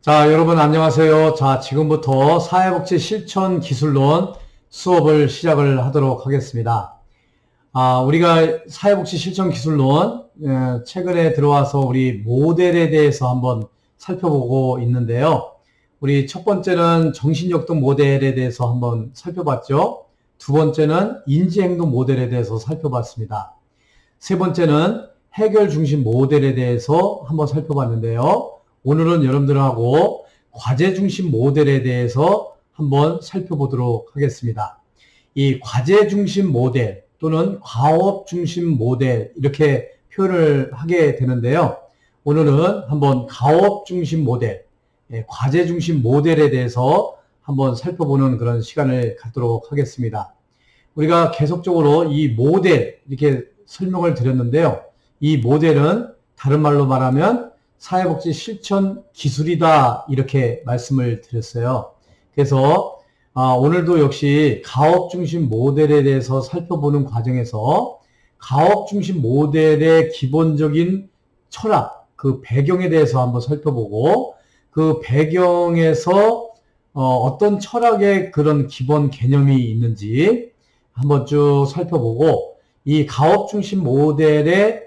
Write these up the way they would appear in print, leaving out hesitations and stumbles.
자, 여러분 안녕하세요. 자, 지금부터 사회복지 실천 기술론 수업을 시작을 하도록 하겠습니다. 우리가 사회복지 실천 기술론 최근에 들어와서 우리 모델에 대해서 한번 살펴보고 있는데요. 우리 첫 번째는 정신역동 모델에 대해서 한번 살펴봤죠. 두 번째는 인지행동 모델에 대해서 살펴봤습니다. 세 번째는 해결 중심 모델에 대해서 한번 살펴봤는데요. 오늘은 여러분들하고 과제 중심 모델에 대해서 한번 살펴보도록 하겠습니다. 이 과제 중심 모델 또는 과업 중심 모델 이렇게 표현을 하게 되는데요. 오늘은 한번 과업 중심 모델, 과제 중심 모델에 대해서 한번 살펴보는 그런 시간을 갖도록 하겠습니다. 우리가 계속적으로 이 모델 이렇게 설명을 드렸는데요. 이 모델은 다른 말로 말하면 사회복지 실천 기술이다 이렇게 말씀을 드렸어요. 그래서 오늘도 역시 가업 중심 모델에 대해서 살펴보는 과정에서 가업 중심 모델의 기본적인 철학, 그 배경에 대해서 한번 살펴보고 그 배경에서 어떤 철학의 그런 기본 개념이 있는지 한번 쭉 살펴보고 이 가업 중심 모델의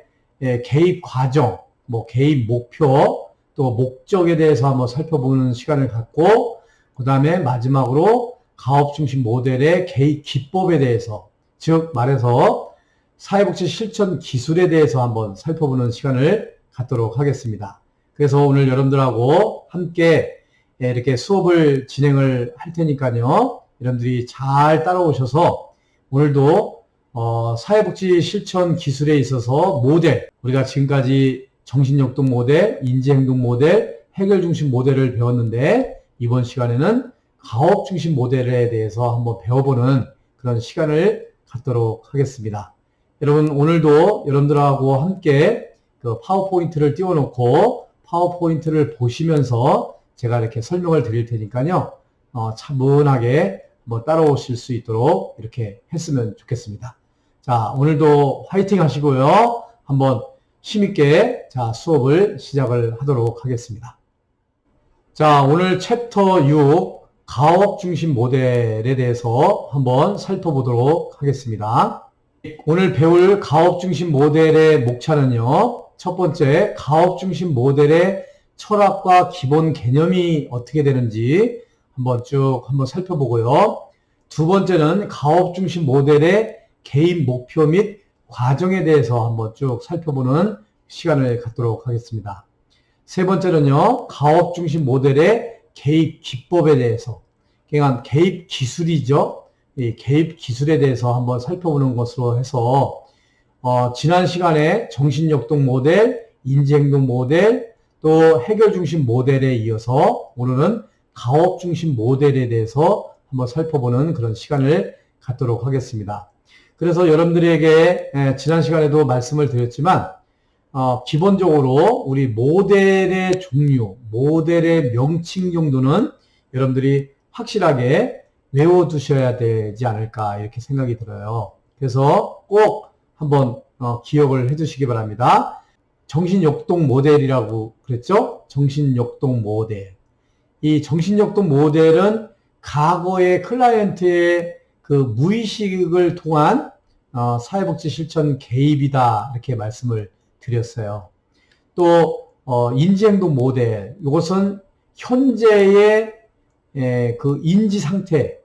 개입 과정, 개입 목표, 또 목적에 대해서 한번 살펴보는 시간을 갖고, 그 다음에 마지막으로 가업 중심 모델의 개입 기법에 대해서, 즉 말해서 사회복지 실천 기술에 대해서 한번 살펴보는 시간을 갖도록 하겠습니다. 그래서 오늘 여러분들하고 함께 이렇게 수업을 진행을 할 테니까요. 여러분들이 잘 따라오셔서 오늘도 사회복지 실천 기술에 있어서 모델, 우리가 지금까지 정신역동 모델, 인지행동 모델, 해결 중심 모델을 배웠는데 이번 시간에는 가업 중심 모델에 대해서 한번 배워보는 그런 시간을 갖도록 하겠습니다. 여러분 오늘도 여러분들하고 함께 그 파워포인트를 띄워놓고 파워포인트를 보시면서 제가 이렇게 설명을 드릴 테니까요. 차분하게 한번 따라오실 수 있도록 이렇게 했으면 좋겠습니다. 자, 오늘도 화이팅 하시고요. 한번 힘있게 수업을 시작을 하도록 하겠습니다. 자, 오늘 챕터 6 가업 중심 모델에 대해서 한번 살펴보도록 하겠습니다. 오늘 배울 가업 중심 모델의 목차는요. 첫 번째, 가업 중심 모델의 철학과 기본 개념이 어떻게 되는지 한번 살펴보고요. 두 번째는 가업 중심 모델의 개입 목표 및 과정에 대해서 한번 쭉 살펴보는 시간을 갖도록 하겠습니다. 세 번째는요, 가업 중심 모델의 개입 기법에 대해서, 그러니까 개입 기술이죠. 이 개입 기술에 대해서 한번 살펴보는 것으로 해서, 지난 시간에 정신역동 모델, 인지행동 모델, 또 해결 중심 모델에 이어서 오늘은 가업 중심 모델에 대해서 한번 살펴보는 그런 시간을 갖도록 하겠습니다. 그래서 여러분들에게 지난 시간에도 말씀을 드렸지만 기본적으로 우리 모델의 종류, 모델의 명칭 정도는 여러분들이 확실하게 외워두셔야 되지 않을까 이렇게 생각이 들어요. 그래서 꼭 한번 기억을 해두시기 바랍니다. 정신역동 모델이라고 그랬죠? 정신역동 모델. 이 정신역동 모델은 과거의 클라이언트의 그 무의식을 통한 사회복지 실천 개입이다 이렇게 말씀을 드렸어요. 또 인지행동 모델, 이것은 현재의 그 인지 상태,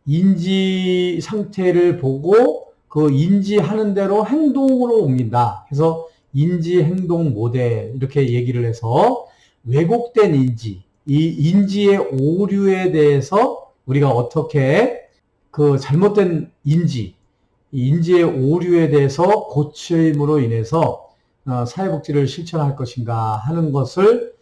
인지 상태를 보고 그 인지하는 대로 행동으로 옮긴다. 그래서 인지행동 모델 이렇게 얘기를 해서 왜곡된 인지, 이 인지의 오류에 대해서 우리가 어떻게 그 잘못된 인지의 오류에 대해서 고침으로 인해서 사회복지를 실천할 것인가 하는 것을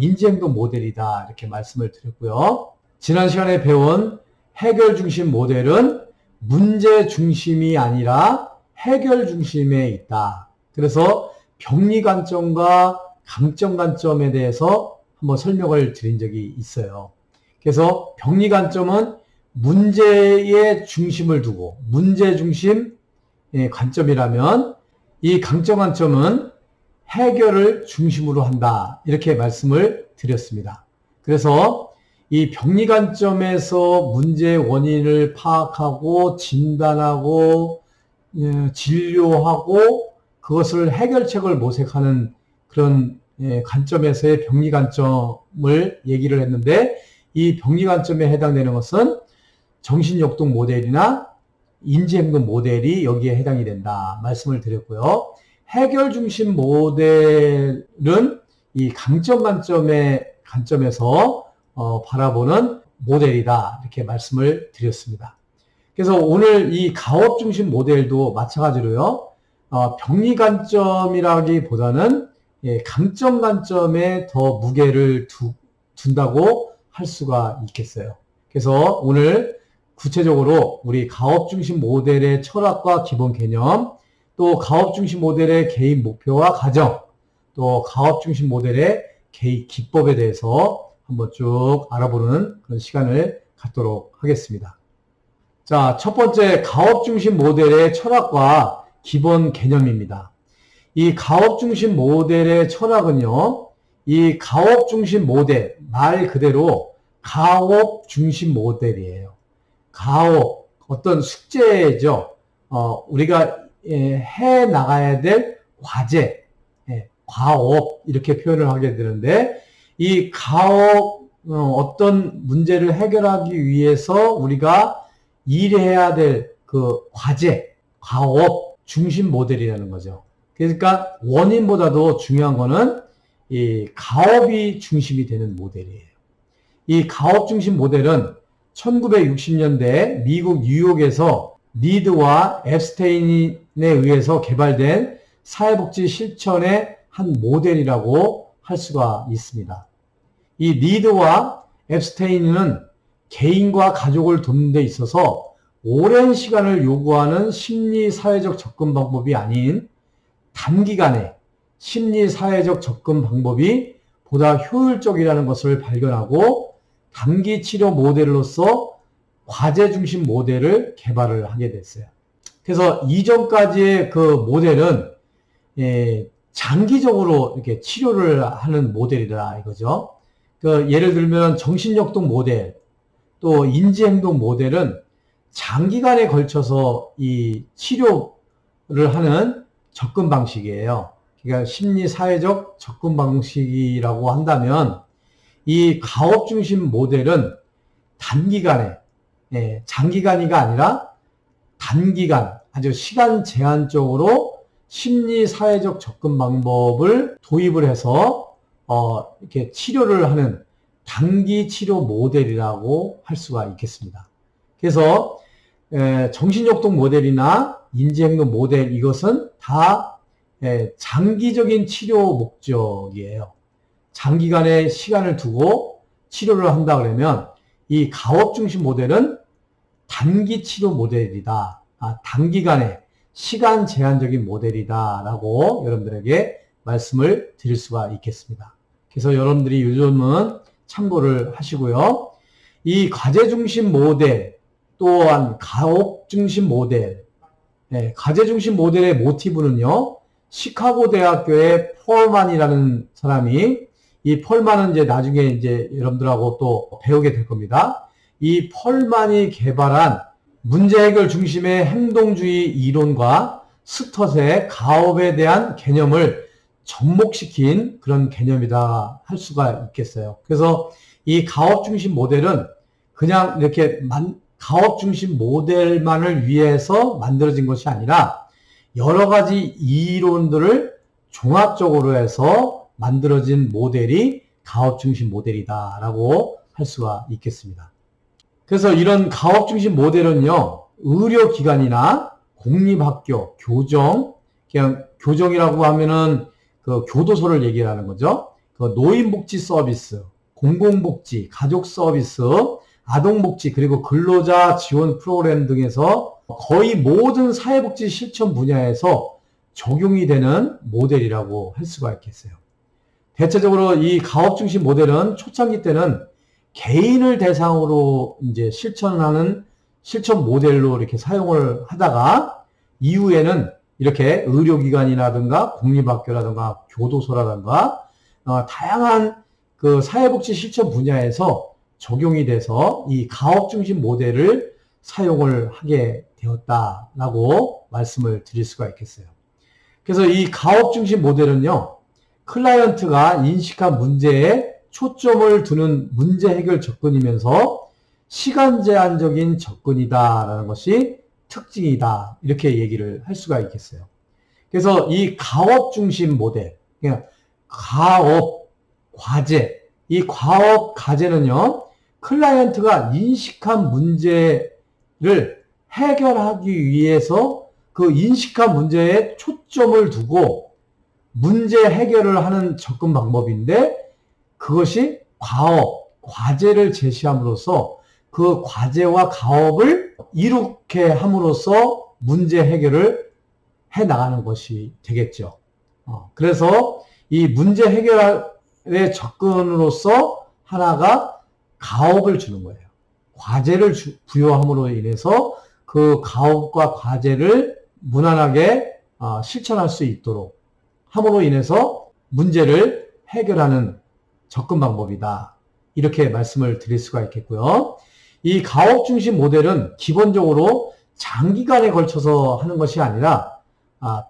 인지행동 모델이다 이렇게 말씀을 드렸고요. 지난 시간에 배운 해결 중심 모델은 문제 중심이 아니라 해결 중심에 있다. 그래서 병리 관점과 강점 관점에 대해서 한번 설명을 드린 적이 있어요. 그래서 병리 관점은 문제의 중심을 두고 문제 중심 관점이라면 이 강점 관점은 해결을 중심으로 한다. 이렇게 말씀을 드렸습니다. 그래서 이 병리 관점에서 문제의 원인을 파악하고 진단하고 진료하고 그것을 해결책을 모색하는 그런 관점에서의 병리 관점을 얘기를 했는데, 이 병리 관점에 해당되는 것은 정신역동 모델이나 인지행동 모델이 여기에 해당이 된다 말씀을 드렸고요. 해결 중심 모델은 이 강점 관점에서 바라보는 모델이다 이렇게 말씀을 드렸습니다. 그래서 오늘 이 가업 중심 모델도 마찬가지로요. 병리 관점이라기보다는 강점 관점에 더 무게를 둔다고 할 수가 있겠어요. 그래서 오늘 구체적으로 우리 가업 중심 모델의 철학과 기본 개념, 또 가업 중심 모델의 개인 목표와 가정, 또 가업 중심 모델의 개인 기법에 대해서 한번 쭉 알아보는 그런 시간을 갖도록 하겠습니다. 자, 첫 번째 가업 중심 모델의 철학과 기본 개념입니다. 이 가업 중심 모델의 철학은요, 이 가업 중심 모델, 말 그대로 가업 중심 모델이에요. 가업, 어떤 숙제죠. 우리가 해 나가야 될 과제, 과업 이렇게 표현을 하게 되는데, 이 가업, 어떤 문제를 해결하기 위해서 우리가 일해야 될 그 과제, 가업 중심 모델이라는 거죠. 그러니까 원인보다도 중요한 거는 이 가업이 중심이 되는 모델이에요. 이 가업 중심 모델은 1960년대 미국 뉴욕에서 리드와 앱스테인에 의해서 개발된 사회복지 실천의 한 모델이라고 할 수가 있습니다. 이 리드와 앱스테인은 개인과 가족을 돕는 데 있어서 오랜 시간을 요구하는 심리 사회적 접근 방법이 아닌 단기간에 심리 사회적 접근 방법이 보다 효율적이라는 것을 발견하고 단기 치료 모델로서 과제 중심 모델을 개발을 하게 됐어요. 그래서 이전까지의 그 모델은 장기적으로 이렇게 치료를 하는 모델이다 이거죠. 그 예를 들면 정신역동 모델, 또 인지행동 모델은 장기간에 걸쳐서 이 치료를 하는 접근 방식이에요. 그러니까 심리 사회적 접근 방식이라고 한다면, 이 가업 중심 모델은 단기간에, 장기간이가 아니라 단기간, 아주 시간 제한적으로 심리 사회적 접근 방법을 도입을 해서 이렇게 치료를 하는 단기 치료 모델이라고 할 수가 있겠습니다. 그래서 정신역동 모델이나 인지행동 모델, 이것은 다 장기적인 치료 목적이에요. 장기간의 시간을 두고 치료를 한다 그러면 이 가업 중심 모델은 단기 치료 모델이다. 단기간의 시간 제한적인 모델이다 라고 여러분들에게 말씀을 드릴 수가 있겠습니다. 그래서 여러분들이 요즘은 참고를 하시고요. 이 과제 중심 모델, 또한 가업 중심 모델, 과제 중심 모델의 모티브는요, 시카고 대학교의 폴만이라는 사람이, 이 폴만은 이제 나중에 이제 여러분들하고 또 배우게 될 겁니다. 이 폴만이 개발한 문제 해결 중심의 행동주의 이론과 스텟의 가업에 대한 개념을 접목시킨 그런 개념이다 할 수가 있겠어요. 그래서 이 가업 중심 모델은 그냥 이렇게 가업 중심 모델만을 위해서 만들어진 것이 아니라 여러 가지 이론들을 종합적으로 해서 만들어진 모델이 가업 중심 모델이다라고 할 수가 있겠습니다. 그래서 이런 가업 중심 모델은요, 의료기관이나 공립학교, 교정, 그냥 교정이라고 하면은 그 교도소를 얘기하는 거죠. 그 노인복지 서비스, 공공복지, 가족 서비스, 아동복지, 그리고 근로자 지원 프로그램 등에서 거의 모든 사회복지 실천 분야에서 적용이 되는 모델이라고 할 수가 있겠어요. 대체적으로 이 가업 중심 모델은 초창기 때는 개인을 대상으로 이제 실천하는 실천 모델로 이렇게 사용을 하다가 이후에는 이렇게 의료기관이라든가 공립학교라든가 교도소라든가 다양한 그 사회복지 실천 분야에서 적용이 돼서 이 가업 중심 모델을 사용을 하게 되었다라고 말씀을 드릴 수가 있겠어요. 그래서 이 가업 중심 모델은요, 클라이언트가 인식한 문제에 초점을 두는 문제 해결 접근이면서 시간 제한적인 접근이다라는 것이 특징이다. 이렇게 얘기를 할 수가 있겠어요. 그래서 이 가업 중심 모델, 그러니까 가업, 과제, 이 가업 과제는요, 클라이언트가 인식한 문제를 해결하기 위해서 그 인식한 문제에 초점을 두고 문제 해결을 하는 접근 방법인데, 그것이 가업, 과제를 제시함으로써 그 과제와 가업을 이룩게 함으로써 문제 해결을 해 나가는 것이 되겠죠. 그래서 이 문제 해결의 접근으로서 하나가 가업을 주는 거예요. 과제를 부여함으로 인해서 그 가업과 과제를 무난하게 실천할 수 있도록 함으로 인해서 문제를 해결하는 접근 방법이다. 이렇게 말씀을 드릴 수가 있겠고요. 이 가업 중심 모델은 기본적으로 장기간에 걸쳐서 하는 것이 아니라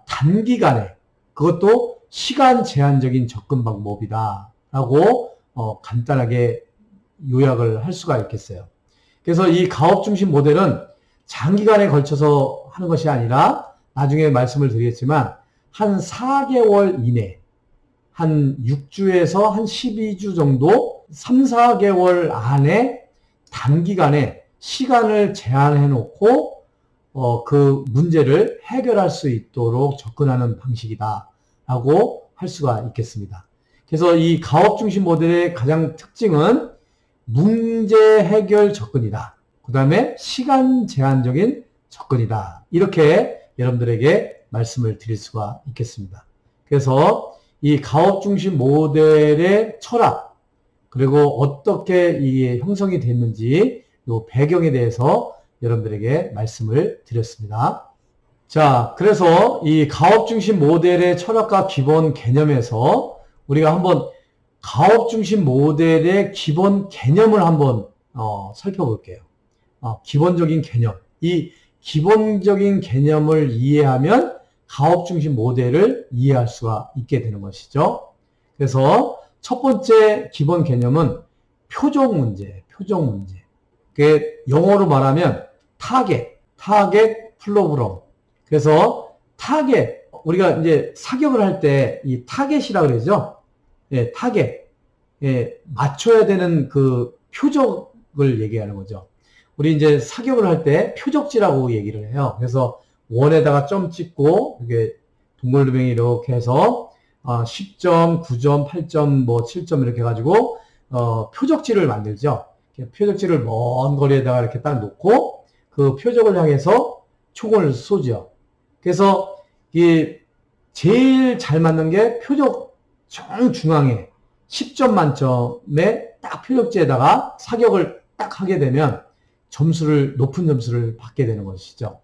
단기간에, 그것도 시간 제한적인 접근 방법이다 라고 간단하게 요약을 할 수가 있겠어요. 그래서 이 가업 중심 모델은 장기간에 걸쳐서 하는 것이 아니라 나중에 말씀을 드리겠지만 한 4개월 이내, 한 6주에서 한 12주 정도 3, 4개월 안에 단기간에 시간을 제한해 놓고 그 문제를 해결할 수 있도록 접근하는 방식이다 라고 할 수가 있겠습니다. 그래서 이 가업 중심 모델의 가장 특징은 문제 해결 접근이다. 그 다음에 시간 제한적인 접근이다. 이렇게 여러분들에게 말씀을 드릴 수가 있겠습니다. 그래서 이 가업 중심 모델의 철학, 그리고 어떻게 이게 형성이 됐는지 이 배경에 대해서 여러분들에게 말씀을 드렸습니다. 자, 그래서 이 가업 중심 모델의 철학과 기본 개념에서 우리가 한번 가업 중심 모델의 기본 개념을 한번 살펴볼게요. 기본적인 개념. 이 기본적인 개념을 이해하면 가업 중심 모델을 이해할 수가 있게 되는 것이죠. 그래서 첫 번째 기본 개념은 표적 문제, 표적 문제. 그게 영어로 말하면 타겟 플로브럼. 그래서 타겟, 우리가 이제 사격을 할 때 이 타겟이라고 그러죠. 예, 타겟. 예, 맞춰야 되는 그 표적을 얘기하는 거죠. 우리 이제 사격을 할 때 표적지라고 얘기를 해요. 그래서 원에다가 점 찍고 이게 동글뱅이 이렇게 해서 10점, 9점, 8점, 뭐 7점 이렇게 해가지고 표적지를 만들죠. 표적지를 먼 거리에다가 이렇게 딱 놓고 그 표적을 향해서 총을 쏘죠. 그래서 이 제일 잘 맞는 게 표적 정중앙에 10점 만점에 딱 표적지에다가 사격을 딱 하게 되면 높은 점수를 받게 되는 것이죠.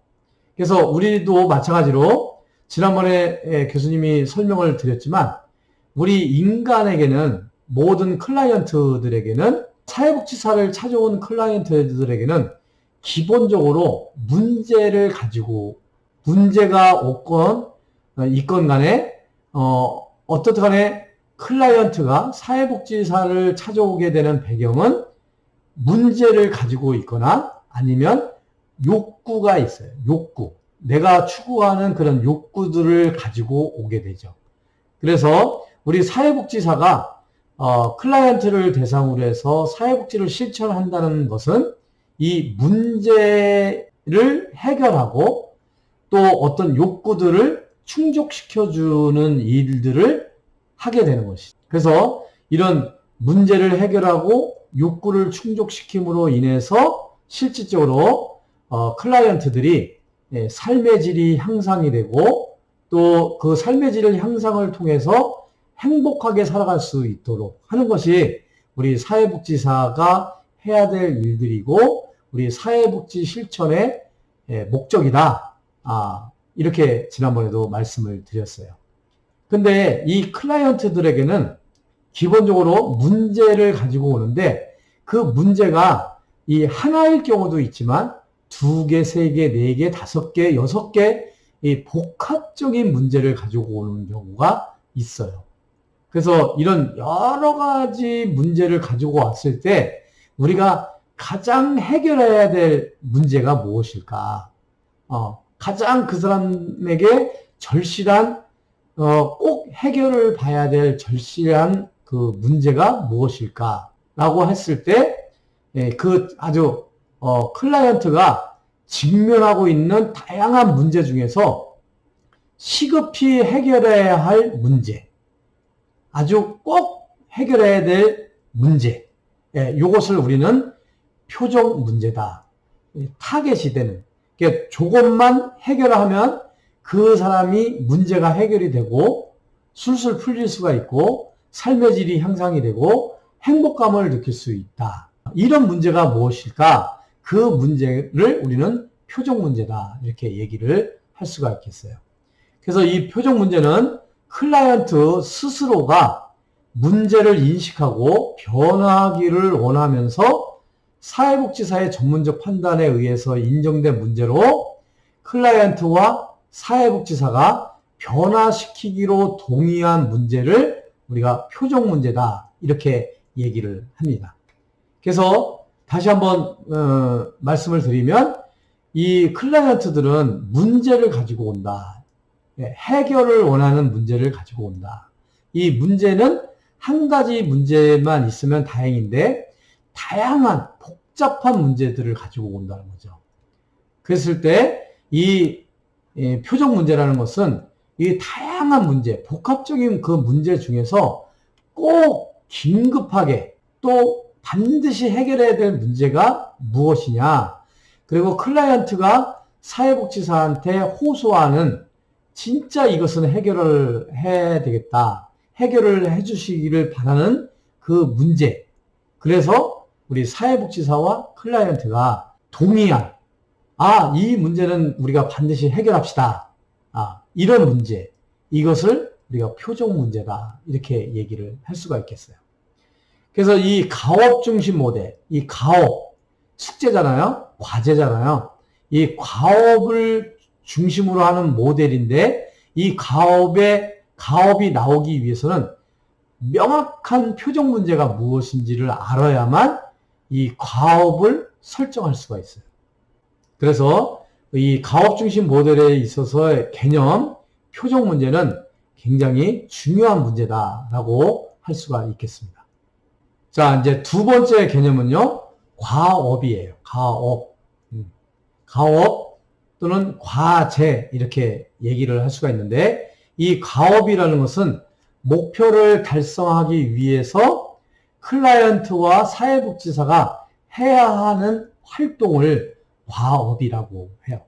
그래서 우리도 마찬가지로 지난번에 교수님이 설명을 드렸지만 우리 인간에게는, 모든 클라이언트들에게는, 사회복지사를 찾아온 클라이언트들에게는 기본적으로 문제가 있건 간에 어떻든 간에 클라이언트가 사회복지사를 찾아오게 되는 배경은 문제를 가지고 있거나 아니면 욕구가 있어요. 욕구. 내가 추구하는 그런 욕구들을 가지고 오게 되죠. 그래서 우리 사회복지사가 클라이언트를 대상으로 해서 사회복지를 실천한다는 것은 이 문제를 해결하고 또 어떤 욕구들을 충족시켜주는 일들을 하게 되는 것이죠. 그래서 이런 문제를 해결하고 욕구를 충족시킴으로 인해서 실질적으로 클라이언트들이 삶의 질이 향상이 되고 또 그 삶의 질을 향상을 통해서 행복하게 살아갈 수 있도록 하는 것이 우리 사회복지사가 해야 될 일들이고 우리 사회복지 실천의 목적이다. 이렇게 지난번에도 말씀을 드렸어요. 근데 이 클라이언트들에게는 기본적으로 문제를 가지고 오는데 그 문제가 이 하나일 경우도 있지만 2개, 3개, 4개, 5개, 6개 이 복합적인 문제를 가지고 오는 경우가 있어요. 그래서 이런 여러 가지 문제를 가지고 왔을 때 우리가 가장 해결해야 될 문제가 무엇일까? 가장 그 사람에게 절실한, 꼭 해결을 봐야 될 절실한 그 문제가 무엇일까? 라고 했을 때, 그 아주, 클라이언트가 직면하고 있는 다양한 문제 중에서 시급히 해결해야 할 문제, 아주 꼭 해결해야 될 문제, 이것을 우리는 표적 문제다. 타겟이 되는. 그러니까 조금만 해결하면 그 사람이 문제가 해결이 되고 술술 풀릴 수가 있고 삶의 질이 향상이 되고 행복감을 느낄 수 있다. 이런 문제가 무엇일까? 그 문제를 우리는 표적 문제다. 이렇게 얘기를 할 수가 있겠어요. 그래서 이 표적 문제는 클라이언트 스스로가 문제를 인식하고 변화하기를 원하면서 사회복지사의 전문적 판단에 의해서 인정된 문제로 클라이언트와 사회복지사가 변화시키기로 동의한 문제를 우리가 표적 문제다 이렇게 얘기를 합니다. 그래서 다시 한번 말씀을 드리면 이 클라이언트들은 문제를 가지고 온다. 해결을 원하는 문제를 가지고 온다. 이 문제는 한 가지 문제만 있으면 다행인데 다양한 복잡한 문제들을 가지고 온다는 거죠. 그랬을 때 이 표적 문제라는 것은 이 다양한 문제, 복합적인 그 문제 중에서 꼭 긴급하게 또 반드시 해결해야 될 문제가 무엇이냐. 그리고 클라이언트가 사회복지사한테 호소하는 진짜 이것은 해결을 해야 되겠다. 해결을 해주시기를 바라는 그 문제. 그래서 우리 사회복지사와 클라이언트가 동의한 이 문제는 우리가 반드시 해결합시다. 이런 문제. 이것을 우리가 표적 문제다. 이렇게 얘기를 할 수가 있겠어요. 그래서 이 가업 중심 모델, 이 가업, 숙제잖아요. 과제잖아요. 이 가업을 중심으로 하는 모델인데 이 가업이 나오기 위해서는 명확한 표적 문제가 무엇인지를 알아야만 이 가업을 설정할 수가 있어요. 그래서 이 가업 중심 모델에 있어서의 개념, 표적 문제는 굉장히 중요한 문제다라고 할 수가 있겠습니다. 자, 이제 두 번째 개념은요, 과업이에요. 가업. 가업 또는 과제 이렇게 얘기를 할 수가 있는데 이 가업이라는 것은 목표를 달성하기 위해서 클라이언트와 사회복지사가 해야 하는 활동을 과업이라고 해요.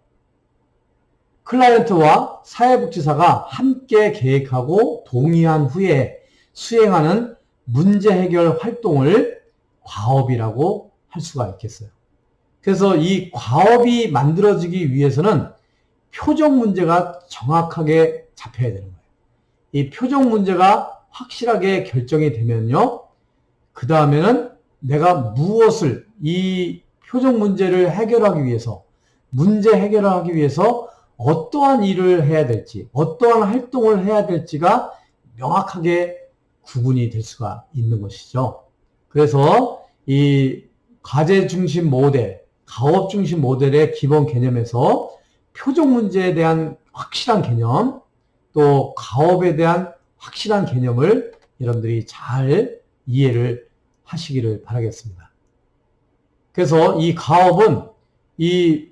클라이언트와 사회복지사가 함께 계획하고 동의한 후에 수행하는 문제 해결 활동을 과업이라고 할 수가 있겠어요. 그래서 이 과업이 만들어지기 위해서는 표적 문제가 정확하게 잡혀야 되는 거예요. 이 표적 문제가 확실하게 결정이 되면요. 그 다음에는 내가 무엇을 이 표적 문제를 해결하기 위해서 문제 해결을 하기 위해서 어떠한 일을 해야 될지 어떠한 활동을 해야 될지가 명확하게 구분이 될 수가 있는 것이죠. 그래서 이 과제 중심 모델, 가업 중심 모델의 기본 개념에서 표적 문제에 대한 확실한 개념 또 가업에 대한 확실한 개념을 여러분들이 잘 이해를 하시기를 바라겠습니다. 그래서 이 가업은 이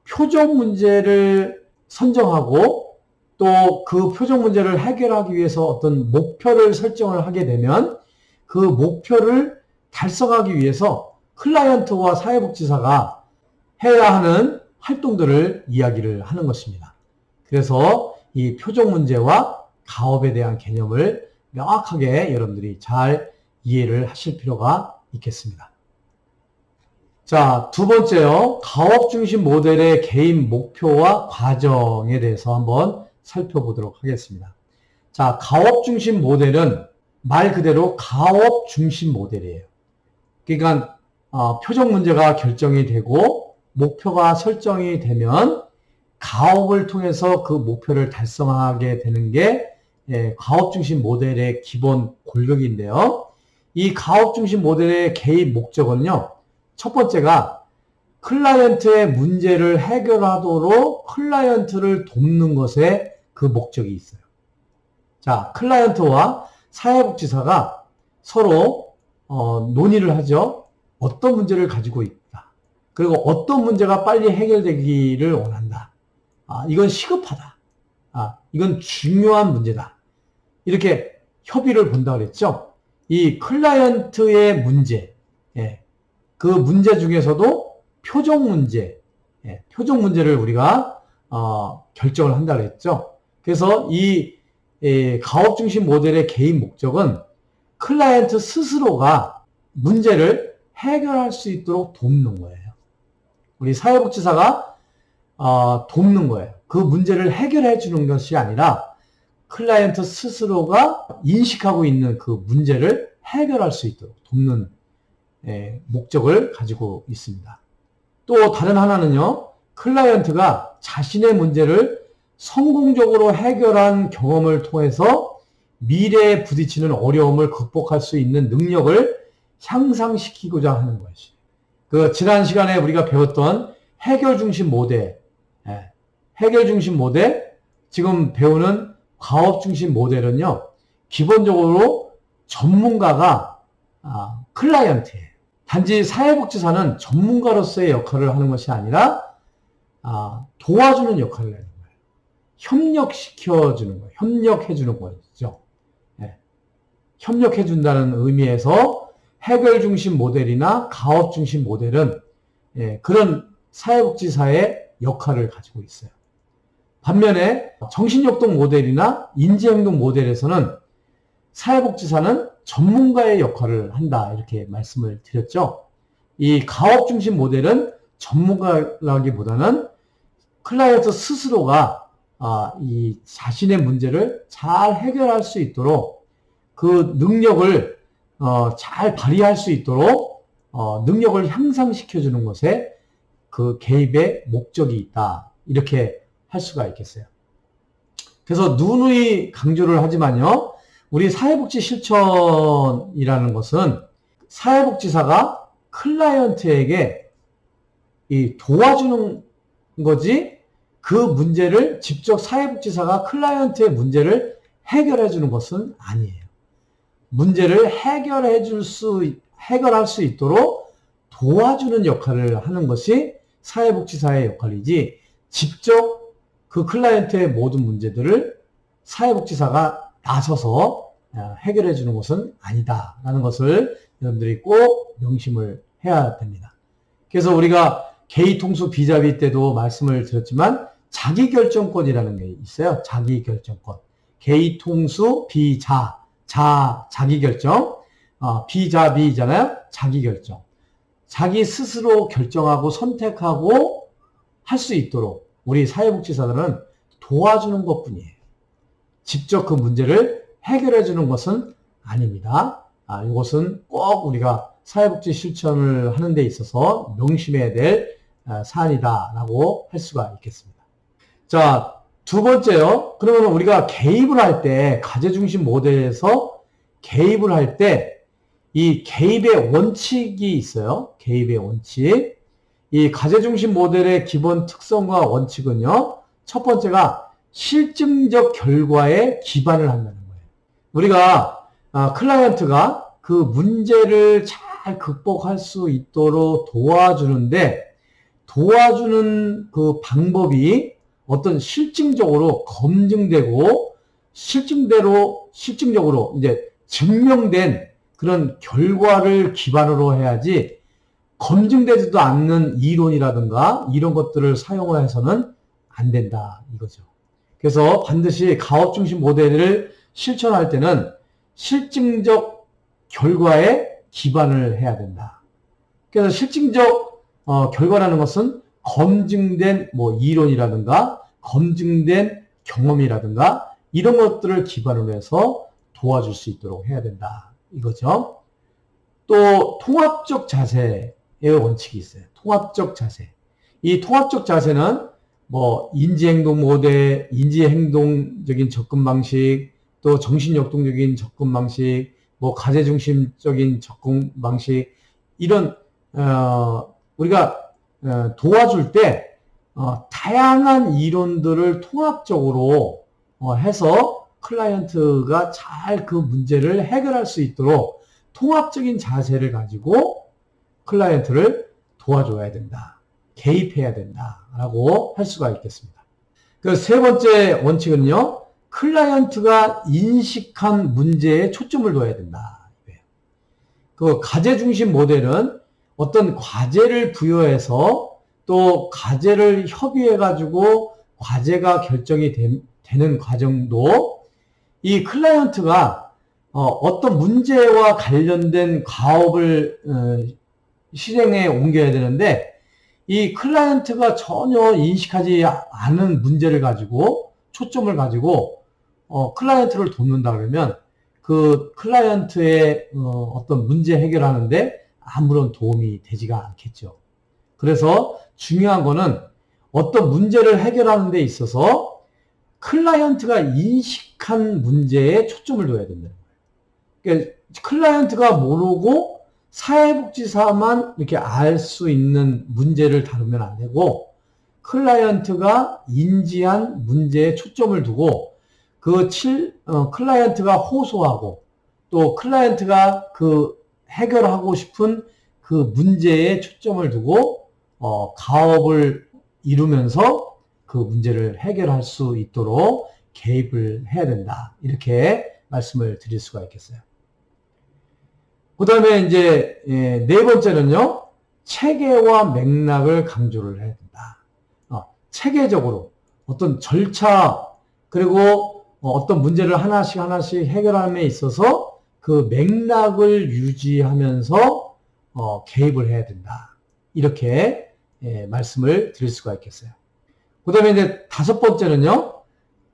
표적 문제를 선정하고 또 그 표적 문제를 해결하기 위해서 어떤 목표를 설정을 하게 되면 그 목표를 달성하기 위해서 클라이언트와 사회복지사가 해야 하는 활동들을 이야기를 하는 것입니다. 그래서 이 표적 문제와 가업에 대한 개념을 명확하게 여러분들이 잘 이해를 하실 필요가 있겠습니다. 자, 두 번째요. 가업 중심 모델의 개인 목표와 과정에 대해서 한번 살펴보도록 하겠습니다. 자, 가업 중심 모델은 말 그대로 가업 중심 모델이에요. 그러니까 표적 문제가 결정이 되고 목표가 설정이 되면 가업을 통해서 그 목표를 달성하게 되는 게 가업 중심 모델의 기본 골격인데요. 이 가업 중심 모델의 개입 목적은요. 첫 번째가 클라이언트의 문제를 해결하도록 클라이언트를 돕는 것에 그 목적이 있어요. 자, 클라이언트와 사회복지사가 서로 논의를 하죠. 어떤 문제를 가지고 있다. 그리고 어떤 문제가 빨리 해결되기를 원한다. 이건 시급하다. 이건 중요한 문제다. 이렇게 협의를 본다 그랬죠. 이 클라이언트의 문제, 그 문제 중에서도 표적 문제, 표적 문제를 우리가 결정을 한다 그랬죠. 그래서 이 가업 중심 모델의 개입 목적은 클라이언트 스스로가 문제를 해결할 수 있도록 돕는 거예요. 우리 사회복지사가 돕는 거예요. 그 문제를 해결해 주는 것이 아니라 클라이언트 스스로가 인식하고 있는 그 문제를 해결할 수 있도록 돕는 목적을 가지고 있습니다. 또 다른 하나는요, 클라이언트가 자신의 문제를 성공적으로 해결한 경험을 통해서 미래에 부딪히는 어려움을 극복할 수 있는 능력을 향상시키고자 하는 것이. 그 지난 시간에 우리가 배웠던 해결 중심 모델, 해결 중심 모델, 지금 배우는 가업 중심 모델은요, 기본적으로 전문가가 클라이언트예요. 단지 사회복지사는 전문가로서의 역할을 하는 것이 아니라 도와주는 역할을 하는 거예요. 협력시켜주는 거예요. 협력해주는 거죠. 협력해준다는 의미에서 해결 중심 모델이나 가업 중심 모델은 그런 사회복지사의 역할을 가지고 있어요. 반면에 정신역동 모델이나 인지행동 모델에서는 사회복지사는 전문가의 역할을 한다 이렇게 말씀을 드렸죠. 이 가업 중심 모델은 전문가라기보다는 클라이언트 스스로가 이 자신의 문제를 잘 해결할 수 있도록 그 능력을 잘 발휘할 수 있도록 능력을 향상시켜주는 것에 그 개입의 목적이 있다 이렇게 할 수가 있겠어요. 그래서 누누이 강조를 하지만요. 우리 사회복지 실천이라는 것은 사회복지사가 클라이언트에게 도와주는 거지 그 문제를 직접 사회복지사가 클라이언트의 문제를 해결해 주는 것은 아니에요. 문제를 해결할 수 있도록 도와주는 역할을 하는 것이 사회복지사의 역할이지 직접 그 클라이언트의 모든 문제들을 사회복지사가 나서서 해결해 주는 것은 아니다라는 것을 여러분들이 꼭 명심을 해야 됩니다. 그래서 우리가 개의통수 비자비 때도 말씀을 드렸지만 자기결정권이라는 게 있어요. 자기결정권. 개의통수 비자, 자기결정, 비자비잖아요. 자기결정. 자기 스스로 결정하고 선택하고 할 수 있도록 우리 사회복지사들은 도와주는 것뿐이에요. 직접 그 문제를 해결해 주는 것은 아닙니다. 이것은 꼭 우리가 사회복지 실천을 하는 데 있어서 명심해야 될 사안이다라고 할 수가 있겠습니다. 자, 두 번째요. 그러면 우리가 개입을 할 때, 가제중심 모델에서 개입을 할 때 이 개입의 원칙이 있어요. 개입의 원칙. 이 가제중심 모델의 기본 특성과 원칙은요. 첫 번째가 실증적 결과에 기반을 한다는 거예요. 우리가 클라이언트가 그 문제를 잘 극복할 수 있도록 도와주는데 도와주는 그 방법이 어떤 실증적으로 검증되고 실증적으로 이제 증명된 그런 결과를 기반으로 해야지 검증되지도 않는 이론이라든가 이런 것들을 사용해서는 안 된다 이거죠. 그래서 반드시 가업 중심 모델을 실천할 때는 실증적 결과에 기반을 해야 된다. 그래서 실증적 결과라는 것은 검증된 이론이라든가 검증된 경험이라든가 이런 것들을 기반으로 해서 도와줄 수 있도록 해야 된다. 이거죠. 또 통합적 자세의 원칙이 있어요. 통합적 자세. 이 통합적 자세는 뭐 인지행동 모델, 인지행동적인 접근 방식, 또 정신역동적인 접근 방식, 뭐 가제중심적인 접근 방식, 이런 우리가 도와줄 때 다양한 이론들을 통합적으로 해서 클라이언트가 잘 그 문제를 해결할 수 있도록 통합적인 자세를 가지고 클라이언트를 도와줘야 된다. 개입해야 된다라고 할 수가 있겠습니다. 그 세 번째 원칙은요. 클라이언트가 인식한 문제에 초점을 둬야 된다. 그 과제 중심 모델은 어떤 과제를 부여해서 또 과제를 협의해 가지고 과제가 결정이 되는 과정도 이 클라이언트가 어떤 문제와 관련된 과업을 실행에 옮겨야 되는데 이 클라이언트가 전혀 인식하지 않은 문제를 가지고 초점을 가지고 클라이언트를 돕는다 그러면 그 클라이언트의 어떤 문제 해결하는데 아무런 도움이 되지가 않겠죠. 그래서 중요한 거는 어떤 문제를 해결하는 데 있어서 클라이언트가 인식한 문제에 초점을 둬야 된다는 거예요. 그러니까 클라이언트가 모르고 사회복지사만 이렇게 알 수 있는 문제를 다루면 안 되고 클라이언트가 인지한 문제에 초점을 두고 클라이언트가 호소하고 또 클라이언트가 그 해결하고 싶은 그 문제에 초점을 두고 가업을 이루면서 그 문제를 해결할 수 있도록 개입을 해야 된다. 이렇게 말씀을 드릴 수가 있겠어요. 그 다음에 이제 네 번째는요. 체계와 맥락을 강조를 해야 된다. 체계적으로 어떤 절차 그리고 어떤 문제를 하나씩 해결함에 있어서 그 맥락을 유지하면서 개입을 해야 된다. 이렇게 말씀을 드릴 수가 있겠어요. 그 다음에 이제 다섯 번째는요.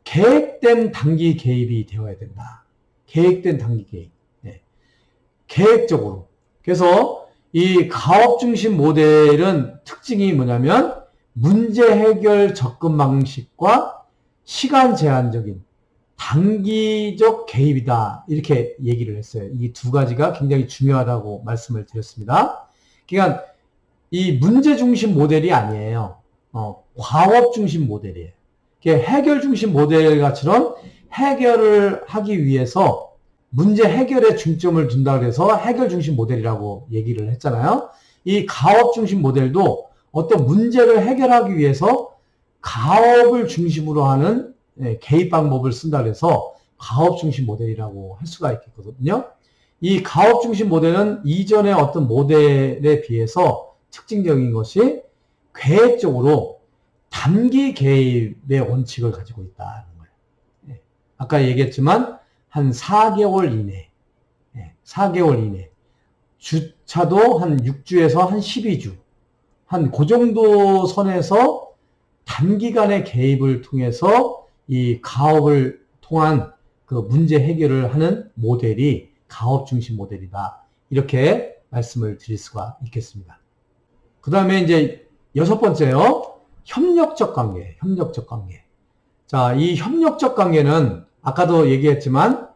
계획된 단기 개입이 되어야 된다. 계획된 단기 개입. 계획적으로. 그래서 이 가업 중심 모델은 특징이 뭐냐면 문제 해결 접근 방식과 시간 제한적인 단기적 개입이다. 이렇게 얘기를 했어요. 이 두 가지가 굉장히 중요하다고 말씀을 드렸습니다. 그러니까 이 문제 중심 모델이 아니에요. 과업 중심 모델이에요. 해결 중심 모델처럼 해결을 하기 위해서 문제 해결에 중점을 둔다 그래서 해결 중심 모델이라고 얘기를 했잖아요. 이 가업 중심 모델도 어떤 문제를 해결하기 위해서 가업을 중심으로 하는 개입 방법을 쓴다 그래서 가업 중심 모델이라고 할 수가 있겠거든요. 이 가업 중심 모델은 이전의 어떤 모델에 비해서 특징적인 것이 계획적으로 단기 개입의 원칙을 가지고 있다는 거예요. 아까 얘기했지만 한 4개월 이내, 4개월 이내. 주차도 한 6주에서 한 12주. 한 그 정도 선에서 단기간의 개입을 통해서 이 가업을 통한 그 문제 해결을 하는 모델이 가업 중심 모델이다. 이렇게 말씀을 드릴 수가 있겠습니다. 그 다음에 이제 여섯 번째요. 협력적 관계, 협력적 관계. 자, 이 협력적 관계는 아까도 얘기했지만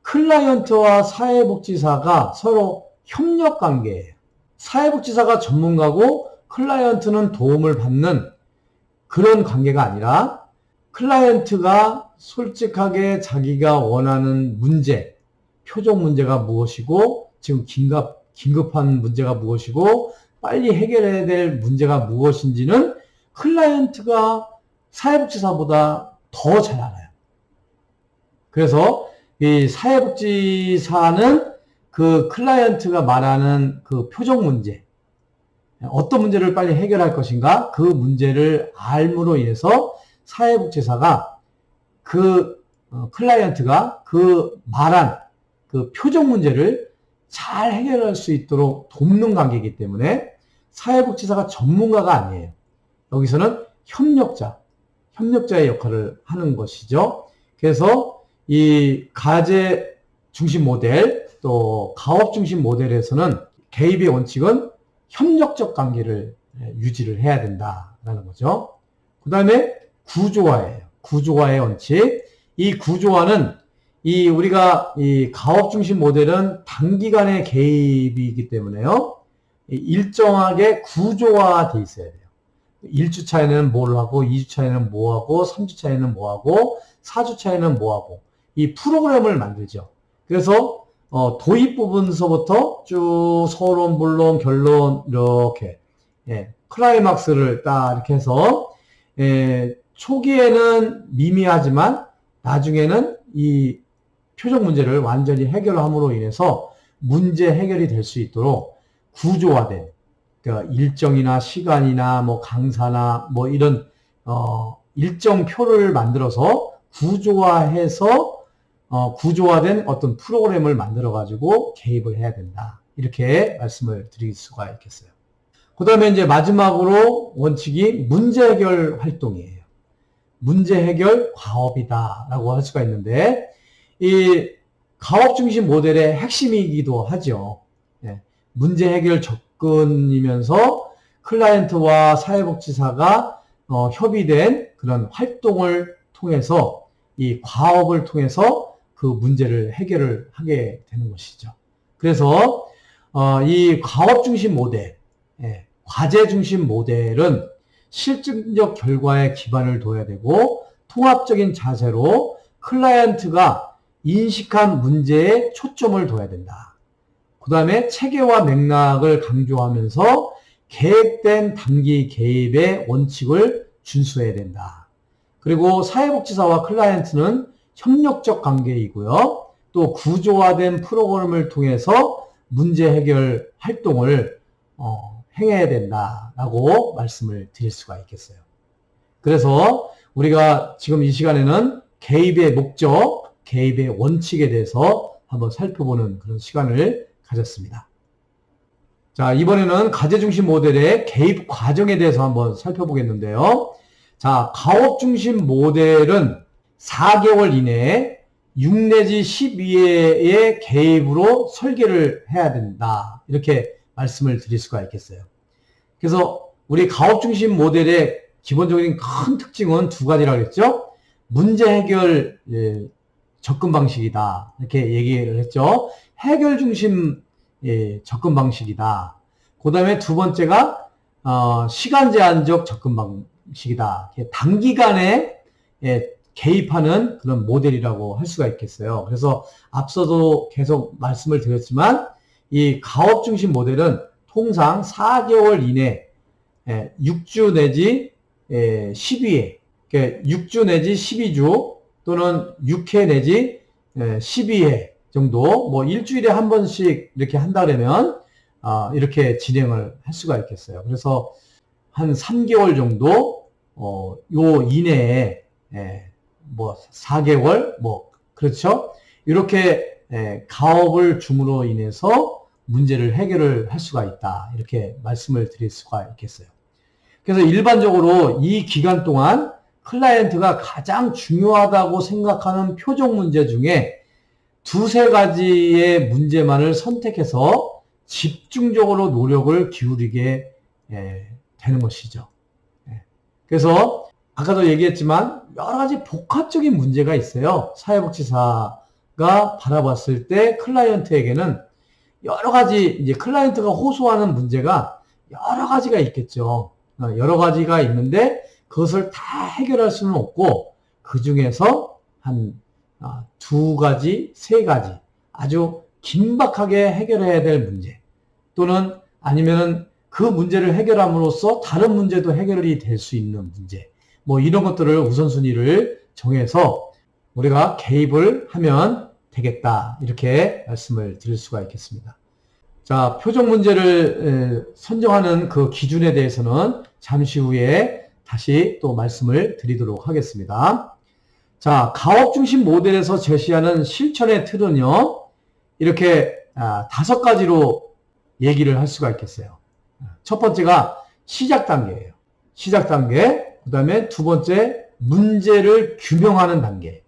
클라이언트와 사회복지사가 서로 협력 관계예요. 사회복지사가 전문가고 클라이언트는 도움을 받는 그런 관계가 아니라 클라이언트가 솔직하게 자기가 원하는 문제, 표적 문제가 무엇이고 지금 긴급한 문제가 무엇이고 빨리 해결해야 될 문제가 무엇인지는 클라이언트가 사회복지사보다 더 잘 알아요. 그래서 이 사회복지사는 그 클라이언트가 말하는 그 표적 문제, 어떤 문제를 빨리 해결할 것인가, 그 문제를 알므로 인해서 사회복지사가 그 클라이언트가 그 말한 그 표적 문제를 잘 해결할 수 있도록 돕는 관계이기 때문에 사회복지사가 전문가가 아니에요. 여기서는 협력자의 역할을 하는 것이죠. 그래서 이 과제 중심 모델, 또 가업 중심 모델에서는 개입의 원칙은 협력적 관계를 유지를 해야 된다라는 거죠. 그 다음에 구조화예요. 구조화의 원칙. 이 구조화는 우리가 이 가업 중심 모델은 단기간의 개입이기 때문에요. 일정하게 구조화되어 있어야 돼요. 1주 차에는 뭘 하고, 2주 차에는 뭐 하고, 3주 차에는 뭐 하고, 4주 차에는 뭐 하고, 이 프로그램을 만들죠. 그래서 도입 부분서부터 쭉 서론, 본론, 결론 이렇게 클라이막스를 딱 이렇게 해서 초기에는 미미하지만 나중에는 이 표적 문제를 완전히 해결함으로 인해서 문제 해결이 될 수 있도록 구조화된, 그러니까 일정이나 시간이나 뭐 강사나 뭐 이런 일정 표를 만들어서 구조화해서 구조화된 어떤 프로그램을 만들어 가지고 개입을 해야 된다. 이렇게 말씀을 드릴 수가 있겠어요. 그 다음에 이제 마지막으로 원칙이 문제 해결 활동이에요. 문제 해결 과업이다라고 할 수가 있는데, 이 가업 중심 모델의 핵심이기도 하죠. 문제 해결 접근이면서 클라이언트와 사회복지사가 협의된 그런 활동을 통해서 이 과업을 통해서 그 문제를 해결을 하게 되는 것이죠. 그래서 이 가업 중심 모델, 과제 중심 모델은 실증적 결과에 기반을 둬야 되고 통합적인 자세로 클라이언트가 인식한 문제에 초점을 둬야 된다. 그 다음에 체계와 맥락을 강조하면서 계획된 단기 개입의 원칙을 준수해야 된다. 그리고 사회복지사와 클라이언트는 협력적 관계이고요. 또 구조화된 프로그램을 통해서 문제 해결 활동을 행해야 된다라고 말씀을 드릴 수가 있겠어요. 그래서 우리가 지금 이 시간에는 개입의 목적, 개입의 원칙에 대해서 한번 살펴보는 그런 시간을 가졌습니다. 자, 이번에는 과제 중심 모델의 개입 과정에 대해서 한번 살펴보겠는데요. 자, 가업 중심 모델은 4개월 이내에 6 내지 12회의 개입으로 설계를 해야 된다. 이렇게 말씀을 드릴 수가 있겠어요. 그래서 우리 가업 중심 모델의 기본적인 큰 특징은 두 가지라고 했죠. 문제 해결 접근 방식이다. 이렇게 얘기를 했죠. 해결 중심 접근 방식이다. 그 다음에 두 번째가 시간 제한적 접근 방식이다. 단기간에 개입하는 그런 모델이라고 할 수가 있겠어요. 그래서 앞서도 계속 말씀을 드렸지만 이 가업 중심 모델은 통상 4개월 이내 6주 내지 12회, 6주 내지 12주 또는 6회 내지 12회 정도, 뭐 일주일에 한 번씩 이렇게 한다 그러면 이렇게 진행을 할 수가 있겠어요. 그래서 한 3개월 정도 요 이내에 뭐 4개월 뭐 그렇죠. 이렇게 가업을 줌으로 인해서 문제를 해결을 할 수가 있다. 이렇게 말씀을 드릴 수가 있겠어요. 그래서 일반적으로 이 기간 동안 클라이언트가 가장 중요하다고 생각하는 표적 문제 중에 두세 가지의 문제만을 선택해서 집중적으로 노력을 기울이게 되는 것이죠. 그래서 아까도 얘기했지만 여러 가지 복합적인 문제가 있어요. 사회복지사가 바라봤을 때 클라이언트에게는 여러 가지 이제 클라이언트가 호소하는 문제가 여러 가지가 있겠죠. 여러 가지가 있는데 그것을 다 해결할 수는 없고 그 중에서 한 두 가지, 세 가지 아주 긴박하게 해결해야 될 문제 또는 아니면은 그 문제를 해결함으로써 다른 문제도 해결이 될 수 있는 문제 뭐 이런 것들을 우선순위를 정해서 우리가 개입을 하면 되겠다 이렇게 말씀을 드릴 수가 있겠습니다. 자, 표적 문제를 선정하는 그 기준에 대해서는 잠시 후에 다시 또 말씀을 드리도록 하겠습니다. 자, 가업 중심 모델에서 제시하는 실천의 틀은요, 이렇게 5가지로 얘기를 할 수가 있겠어요. 첫 번째가 시작 단계예요. 시작 단계. 그 다음에 두 번째, 문제를 규명하는 단계.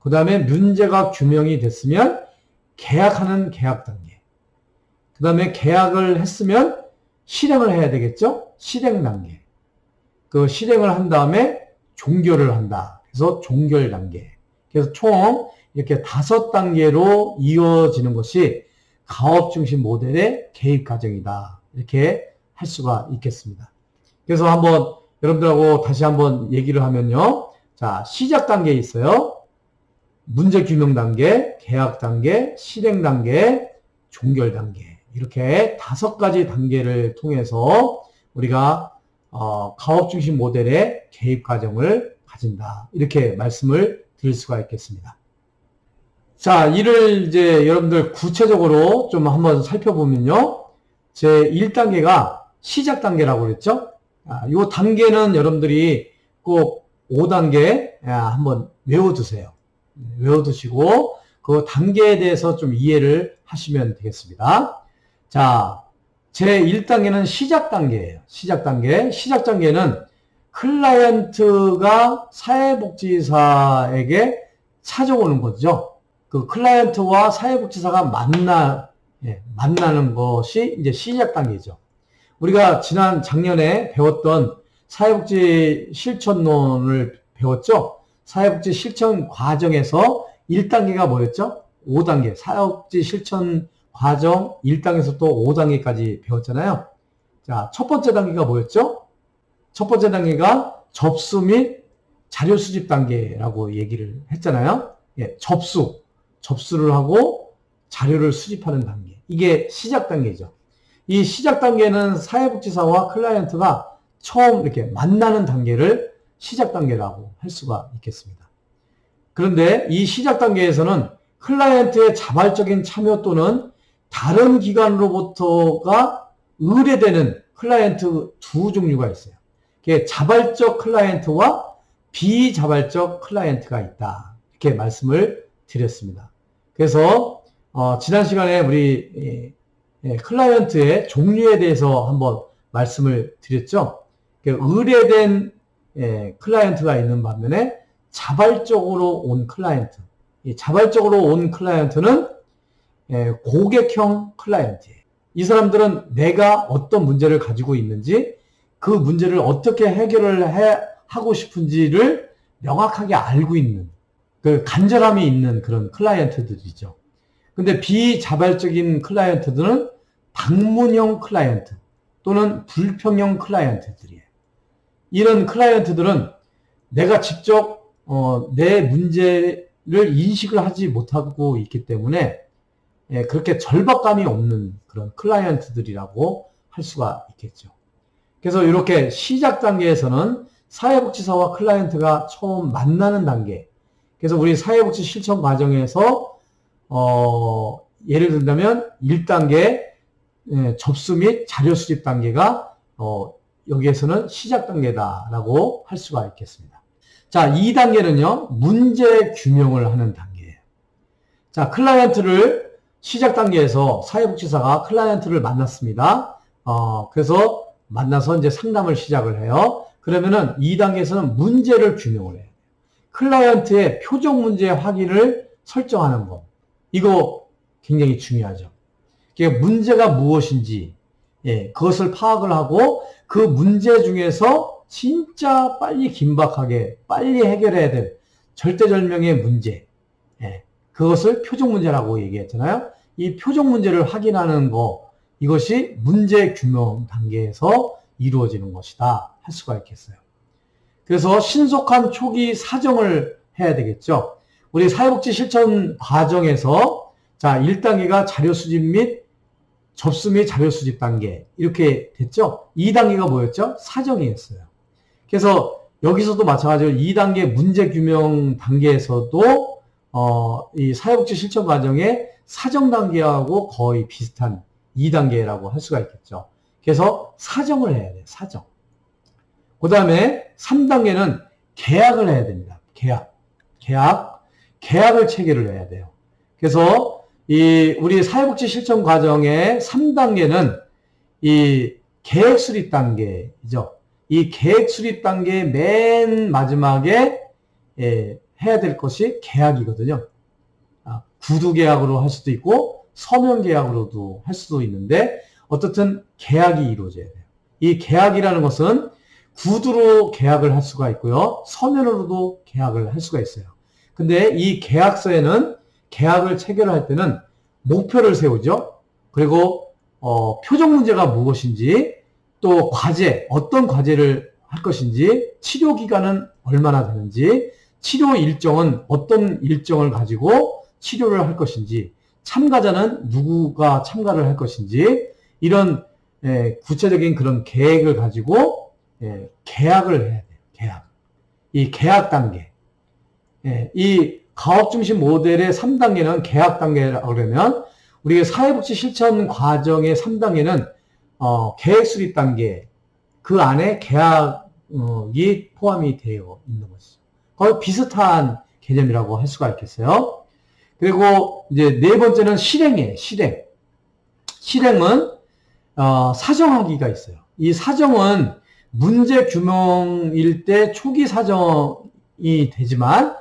그 다음에 문제가 규명이 됐으면 계약하는 계약 단계. 그 다음에 계약을 했으면 실행을 해야 되겠죠? 실행 단계. 그 실행을 한 다음에 종결을 한다. 그래서 종결 단계. 그래서 총 이렇게 5단계로 이어지는 것이 가업 중심 모델의 개입 과정이다. 이렇게 할 수가 있겠습니다. 그래서 한번 여러분들하고 다시 한번 얘기를 하면요. 자, 시작 단계에 있어요. 문제 규명 단계, 계약 단계, 실행 단계, 종결 단계. 이렇게 5가지 단계를 통해서 우리가 가업 중심 모델의 개입 과정을 가진다. 이렇게 말씀을 드릴 수가 있겠습니다. 자, 이를 이제 여러분들 구체적으로 좀 한번 살펴보면요. 제 1단계가 시작 단계라고 그랬죠? 이 단계는 여러분들이 꼭 5단계 한번 외워두세요. 외워두시고 그 단계에 대해서 좀 이해를 하시면 되겠습니다. 자, 제 1단계는 시작 단계예요. 시작 단계. 시작 단계는 클라이언트가 사회복지사에게 찾아오는 거죠. 그 클라이언트와 사회복지사가 만나는 것이 이제 시작 단계죠. 우리가 작년에 배웠던 사회복지 실천론을 배웠죠. 사회복지 실천 과정에서 1단계가 뭐였죠? 5단계. 사회복지 실천 과정 1단계에서 또 5단계까지 배웠잖아요. 자, 첫 번째 단계가 뭐였죠? 첫 번째 단계가 접수 및 자료 수집 단계라고 얘기를 했잖아요. 예, 접수를 하고 자료를 수집하는 단계. 이게 시작 단계죠. 이 시작 단계는 사회복지사와 클라이언트가 처음 이렇게 만나는 단계를 시작 단계라고 할 수가 있겠습니다. 그런데 이 시작 단계에서는 클라이언트의 자발적인 참여 또는 다른 기관으로부터가 의뢰되는 클라이언트 두 종류가 있어요. 자발적 클라이언트와 비자발적 클라이언트가 있다. 이렇게 말씀을 드렸습니다. 그래서 지난 시간에 우리 클라이언트의 종류에 대해서 한번 말씀을 드렸죠. 의뢰된 클라이언트가 있는 반면에 자발적으로 온 클라이언트. 이 자발적으로 온 클라이언트는 고객형 클라이언트예요. 이 사람들은 내가 어떤 문제를 가지고 있는지 그 문제를 어떻게 해결을 하고 싶은지를 명확하게 알고 있는 그 간절함이 있는 그런 클라이언트들이죠. 근데 비자발적인 클라이언트들은 방문형 클라이언트 또는 불평형 클라이언트들이에요. 이런 클라이언트들은 내가 직접 내 문제를 인식을 하지 못하고 있기 때문에 그렇게 절박감이 없는 그런 클라이언트들이라고 할 수가 있겠죠. 그래서 이렇게 시작 단계에서는 사회복지사와 클라이언트가 처음 만나는 단계. 그래서 우리 사회복지 실천 과정에서 예를 든다면 1단계 접수 및 자료 수집 단계가 여기에서는 시작 단계다라고 할 수가 있겠습니다. 자, 2단계는요. 문제 규명을 하는 단계예요. 자, 클라이언트를 시작 단계에서 사회복지사가 클라이언트를 만났습니다. 그래서 만나서 이제 상담을 시작을 해요. 그러면은 2단계에서는 문제를 규명을 해요. 클라이언트의 표적 문제 확인을 설정하는 것. 이거 굉장히 중요하죠. 문제가 무엇인지, 그것을 파악을 하고 그 문제 중에서 진짜 빨리 긴박하게 빨리 해결해야 될 절대절명의 문제. 그것을 표적 문제라고 얘기했잖아요. 이 표적 문제를 확인하는 거, 이것이 문제 규명 단계에서 이루어지는 것이다 할 수가 있겠어요. 그래서 신속한 초기 사정을 해야 되겠죠. 우리 사회복지 실천 과정에서 자 1단계가 자료 수집 및 접수 및 자료 수집 단계 이렇게 됐죠. 2단계가 뭐였죠? 사정이었어요. 그래서 여기서도 마찬가지로 2단계 문제 규명 단계에서도 이 사회복지 실천 과정의 사정 단계하고 거의 비슷한 2단계라고 할 수가 있겠죠. 그래서 사정을 해야 돼요. 사정. 그 다음에 3단계는 계약을 해야 됩니다. 계약을 체결을 해야 돼요. 그래서 우리 사회복지 실천 과정의 3단계는 이 계획 수립 단계이죠. 이 계획 수립 단계의 맨 마지막에 해야 될 것이 계약이거든요. 구두 계약으로 할 수도 있고 서면 계약으로도 할 수도 있는데 어떻든 계약이 이루어져야 돼요. 이 계약이라는 것은 구두로 계약을 할 수가 있고요. 서면으로도 계약을 할 수가 있어요. 근데 이 계약서에는 계약을 체결할 때는 목표를 세우죠. 그리고 표적 문제가 무엇인지, 또 과제, 어떤 과제를 할 것인지, 치료 기간은 얼마나 되는지, 치료 일정은 어떤 일정을 가지고 치료를 할 것인지, 참가자는 누구가 참가를 할 것인지, 이런 구체적인 그런 계획을 가지고 계약을 해야 돼요. 계약. 이 계약 단계. 이 가업 중심 모델의 3단계는 계약 단계라고 그러면, 우리가 사회복지 실천 과정의 3단계는 계획 수립 단계, 그 안에 계약이 포함이 되어 있는 것이죠. 거의 비슷한 개념이라고 할 수가 있겠어요. 그리고 이제 네 번째는 실행이에요. 실행. 실행은 사정하기가 있어요. 이 사정은 문제 규명일 때 초기 사정이 되지만,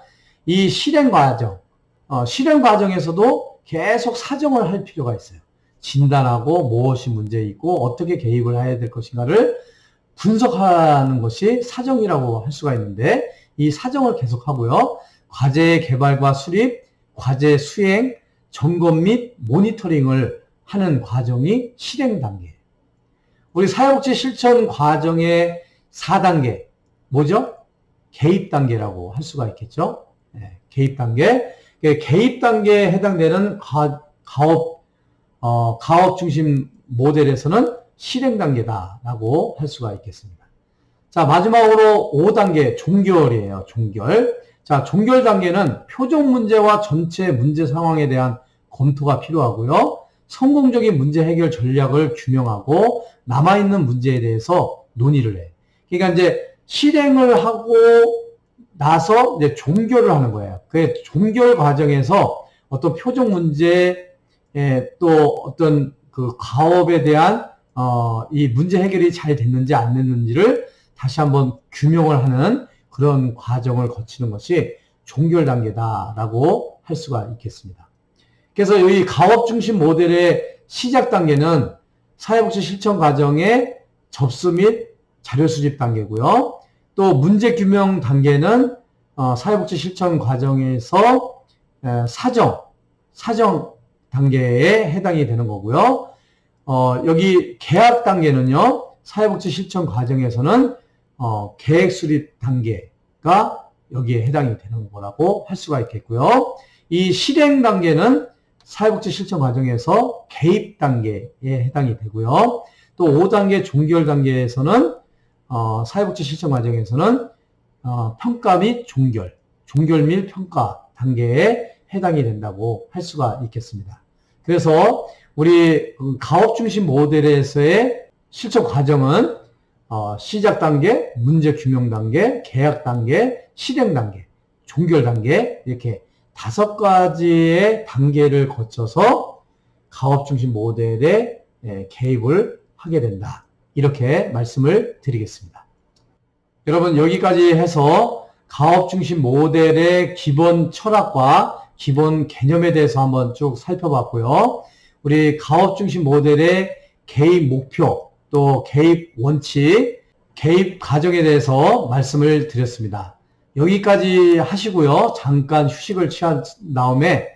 이 실행 과정에서도 계속 사정을 할 필요가 있어요. 진단하고 무엇이 문제 있고 어떻게 개입을 해야 될 것인가를 분석하는 것이 사정이라고 할 수가 있는데, 이 사정을 계속하고요. 과제 개발과 수립, 과제 수행, 점검 및 모니터링을 하는 과정이 실행 단계예요. 우리 사회복지 실천 과정의 4단계, 뭐죠? 개입 단계라고 할 수가 있겠죠? 개입 단계. 개입 단계에 해당되는 가업 중심 모델에서는 실행 단계다라고 할 수가 있겠습니다. 자, 마지막으로 5단계 종결이에요. 종결. 자, 종결 단계는 표적 문제와 전체 문제 상황에 대한 검토가 필요하고요. 성공적인 문제 해결 전략을 규명하고 남아있는 문제에 대해서 논의를 해. 그러니까 이제 실행을 하고 나서 이제 종결을 하는 거예요. 그 종결 과정에서 어떤 표적 문제, 또 어떤 그 가업에 대한 이 문제 해결이 잘 됐는지 안 됐는지를 다시 한번 규명을 하는 그런 과정을 거치는 것이 종결 단계다라고 할 수가 있겠습니다. 그래서 이 가업 중심 모델의 시작 단계는 사회복지 실천 과정의 접수 및 자료 수집 단계고요. 또 문제 규명 단계는 사회복지 실천 과정에서 사정 단계에 해당이 되는 거고요. 여기 계약 단계는요, 사회복지 실천 과정에서는 계획 수립 단계가 여기에 해당이 되는 거라고 할 수가 있겠고요. 이 실행 단계는 사회복지 실천 과정에서 개입 단계에 해당이 되고요. 또 5단계 종결 단계에서는 사회복지 실천 과정에서는 평가 및 종결 및 평가 단계에 해당이 된다고 할 수가 있겠습니다. 그래서 우리 가업 중심 모델에서의 실천 과정은 시작 단계, 문제 규명 단계, 계약 단계, 실행 단계, 종결 단계, 이렇게 5가지의 단계를 거쳐서 가업 중심 모델에 개입을 하게 된다. 이렇게 말씀을 드리겠습니다. 여러분, 여기까지 해서 가업 중심 모델의 기본 철학과 기본 개념에 대해서 한번 쭉 살펴봤고요. 우리 가업 중심 모델의 개입 목표, 또 개입 원칙, 개입 과정에 대해서 말씀을 드렸습니다. 여기까지 하시고요. 잠깐 휴식을 취한 다음에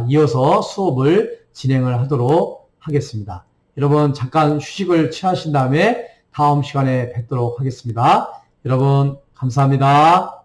이어서 수업을 진행을 하도록 하겠습니다. 여러분, 잠깐 휴식을 취하신 다음에 다음 시간에 뵙도록 하겠습니다. 여러분, 감사합니다.